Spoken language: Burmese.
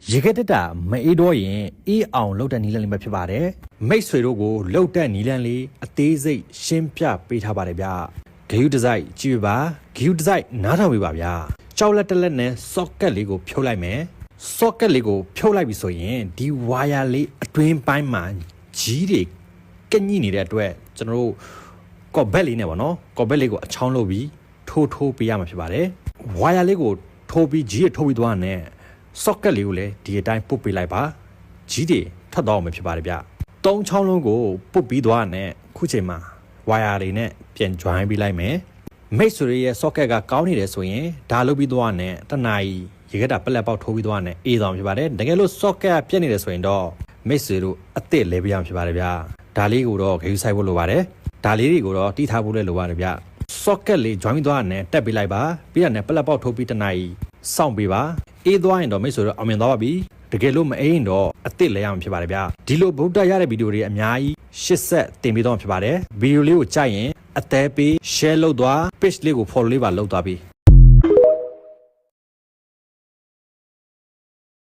ရေခဲတက်တာမအေးတော့ရင်အေးအောင်လှုပ်တဲ့နီလန်းလေးပဲဖြစ်ပါတယ်မိတ်ဆွေတို့ကိုလှုပ်တဲ့နီလန်းလေးအသေးစိတ်ရှင်းပြပေးထားပါတယ်ဗျဂယူဒီဇိုင်းကြည့်ပါဂယူဒီဇိုင်းနားထောင်ပေးပါဗျကြောက်လက်တက်လက်နဲ့ socket လေးကိုဖြုတ်လိုက်မယ် socket လေးကိုဖြုတ်လိုက်ပြီဆိုရင်ဒီ wire လေးအတွင်းပိုင်းမှာကြီးတွေကညှိနေတဲ့အတွက်ကျွန်တော်တို့ကော့ဘက်လေးနဲ့ပေါ့နော်ကော့ဘက်လေးကိုအချောင်းလုပ်ပြီးထိုးပေးရမှာဖြစ်ပါတယ် wire လေးကိုထိုးပြီးကြီးရထိုးပြီးသွားတဲ့ socket လေးကိုလည်းဒီအတိုင်းပုတ်ပေးလိုက်ပါကြီးတွေထွက်သွားအောင်ဖြစ်ပါတယ်ဗျသုံးချောင်းလုံးကိုပုတ်ပြီးသွားတဲ့ခုချိန်မှာ wire လေးနဲ့ပြန် join ပေးလိုက်မယ်မိတ်ဆွေရဲ့ socket ကကောင်းနေတယ်ဆိုရင်ဒါလုပ်ပြီးသွားတဲ့တနားကြီးရေခဲတာပလက်ပေါက်ထိုးပြီးသွားတဲ့အေးဆောင်ဖြစ်ပါတယ်တကယ်လို့ socket ပြက်နေတယ်ဆိုရင်တော့မိတ်ဆွေတို့အစ်စ်လဲပြရမှာဖြစ်ပါတယ်ဗျဒါလေးကိုတော့ဂရုစိုက်ဖို့လိုပါတယ်ဒါလေးတွေကိုတော့တီးထားဖို့လည်းလိုပါတယ်ဗျ socket လေး join ပြီးသွားတဲ့တက်ပေးလိုက်ပါပြီးတော့ပလက်ပေါက်ထိုးပြီးတနားကြီးစောင့်ပေးပါအေးသွားရင်တော့မိတ်ဆွေတို့အောင်မြင်သွားပါပြီတကယ်လို့မအေးရင်တော့အစ်စ်လဲရမှာဖြစ်ပါတယ်ဗျဒီလိုဗုဒ္ဓရတဲ့ဗီဒီယိုတွေအများကြီးရှစ်ဆက်တင်ပေးတော့မှာဖြစ်ပါတယ်ဗီဒီယိုလေးကိုကြိုက်ရင်အသေးပေး share လုပ်သွား page လေးကို follow လေးပါလုပ်သွားပြီး